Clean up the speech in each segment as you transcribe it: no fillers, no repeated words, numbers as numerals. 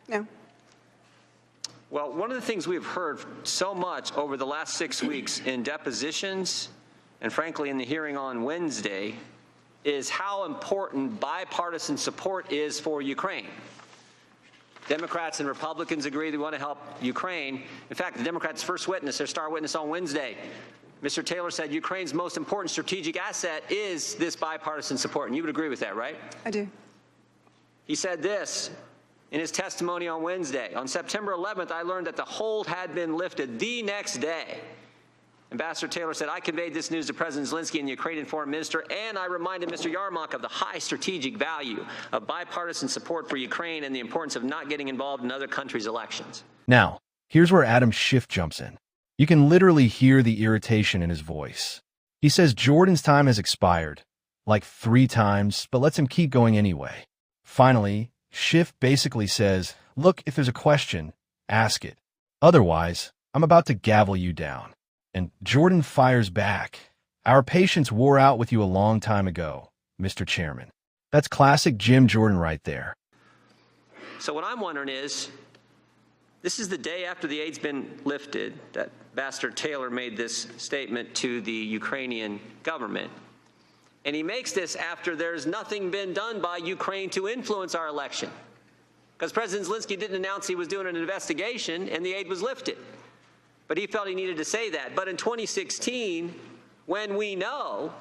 No. Well, one of the things we've heard so much over the last 6 weeks in depositions and, frankly, in the hearing on Wednesday is how important bipartisan support is for Ukraine. Democrats and Republicans agree they want to help Ukraine. In fact, the Democrats' first witness, their star witness on Wednesday, Mr. Taylor said Ukraine's most important strategic asset is this bipartisan support. And you would agree with that, right? I do. He said this in his testimony on Wednesday. On September 11th, I learned that the hold had been lifted the next day. Ambassador Taylor said, I conveyed this news to President Zelensky and the Ukrainian foreign minister, and I reminded Mr. Yarmak of the high strategic value of bipartisan support for Ukraine and the importance of not getting involved in other countries' elections. Now, here's where Adam Schiff jumps in. You can literally hear the irritation in his voice. He says Jordan's time has expired, like 3 times, but lets him keep going anyway. Finally, Schiff basically says, look, if there's a question, ask it. Otherwise, I'm about to gavel you down. And Jordan fires back. Our patience wore out with you a long time ago, Mr. Chairman. That's classic Jim Jordan right there. So what I'm wondering is, this is the day after the aid's been lifted that Ambassador Taylor made this statement to the Ukrainian government. And he makes this after there's nothing been done by Ukraine to influence our election. Because President Zelensky didn't announce he was doing an investigation and the aid was lifted. But he felt he needed to say that. But in 2016, when we know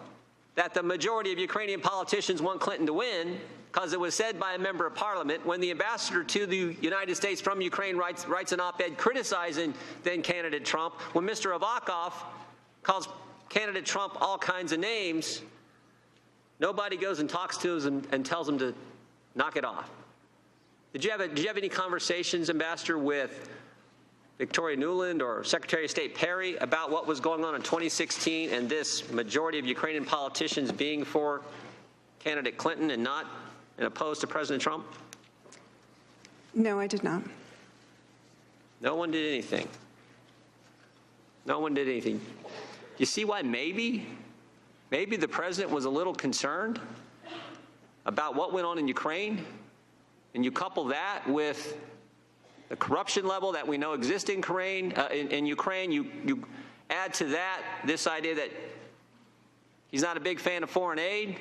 that the majority of Ukrainian politicians want Clinton to win, because it was said by a member of parliament, when the ambassador to the United States from Ukraine writes an op-ed criticizing then-candidate Trump, when Mr. Avakov calls candidate Trump all kinds of names, nobody goes and talks to him and tells him to knock it off. Did you have any conversations, Ambassador, with Victoria Nuland or Secretary of State Perry about what was going on in 2016 and this majority of Ukrainian politicians being for candidate Clinton and not and opposed to President Trump? No, I did not. No one did anything. No one did anything. You see why maybe the president was a little concerned about what went on in Ukraine, and you couple that with the corruption level that we know exists in Ukraine, you add to that this idea that he's not a big fan of foreign aid,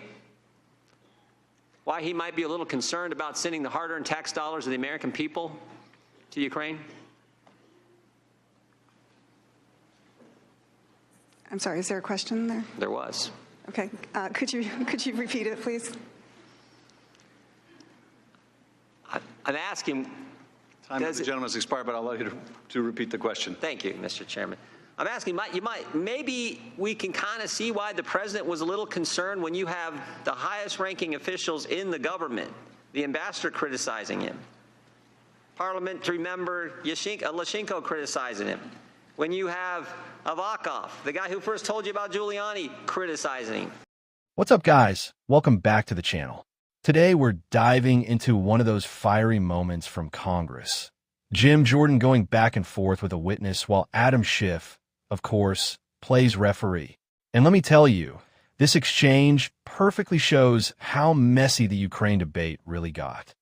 why he might be a little concerned about sending the hard-earned tax dollars of the American people to Ukraine? I'm sorry, is there a question there? There was. Okay. Could you repeat it, please? I'm asking... Time of the gentleman has expired, but I'll allow you to repeat the question. Thank you, Mr. Chairman. I'm asking, maybe we can kind of see why the president was a little concerned when you have the highest-ranking officials in the government, the ambassador criticizing him, parliamentary member Lashchenko criticizing him, when you have Avakov, the guy who first told you about Giuliani, criticizing him. What's up, guys? Welcome back to the channel. Today, we're diving into one of those fiery moments from Congress. Jim Jordan going back and forth with a witness while Adam Schiff, of course, plays referee. And let me tell you, this exchange perfectly shows how messy the Ukraine debate really got.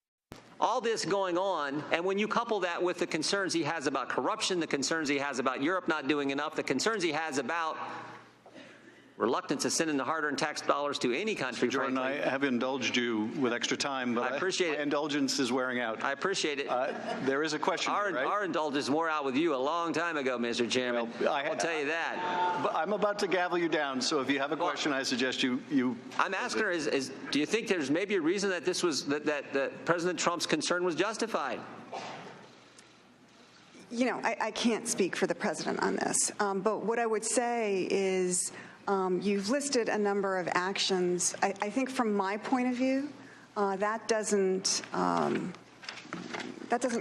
All this going on, and when you couple that with the concerns he has about corruption, the concerns he has about Europe not doing enough, the concerns he has about reluctance to send in the hard-earned tax dollars to any country, Jordan, frankly. I have indulged you with extra time, but I appreciate it. My indulgence is wearing out. I appreciate it. There is a question, right? Our indulgence wore out with you a long time ago, Mr. Chairman. Well, I'll tell you that. But I'm about to gavel you down, so if you have a question, I suggest you. I'm asking her: do you think there's maybe a reason that this was that President Trump's concern was justified? You know, I can't speak for the president on this, but what I would say is. You've listed a number of actions. I think from my point of view, that doesn't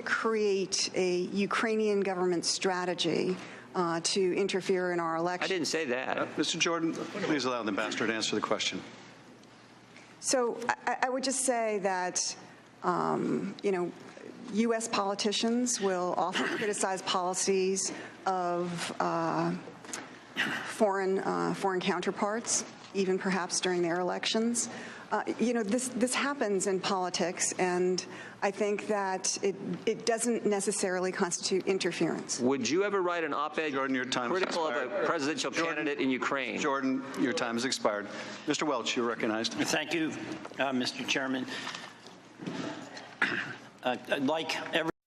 create a Ukrainian government strategy to interfere in our election. I didn't say that. Mr. Jordan, please allow the ambassador to answer the question. So I would just say that, you know, U.S. politicians will often criticize policies of foreign counterparts, even perhaps during their elections. this happens in politics, and I think that it doesn't necessarily constitute interference. Would you ever write an op-ed Jordan, your time has critical of a expired. presidential candidate in Ukraine? Jordan, your time has expired. Mr. Welch, you're recognized. Thank you, Mr. Chairman.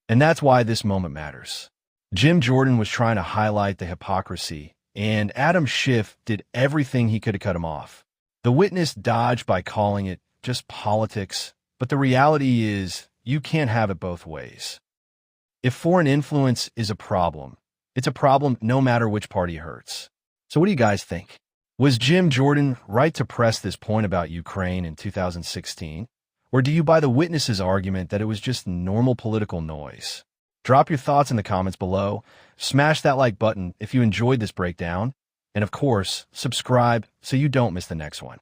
And that's why this moment matters. Jim Jordan was trying to highlight the hypocrisy, and Adam Schiff did everything he could to cut him off. The witness dodged by calling it just politics, but the reality is you can't have it both ways. If foreign influence is a problem, it's a problem no matter which party hurts. So what do you guys think? Was Jim Jordan right to press this point about Ukraine in 2016? Or do you buy the witness's argument that it was just normal political noise? Drop your thoughts in the comments below, smash that like button if you enjoyed this breakdown, and of course, subscribe so you don't miss the next one.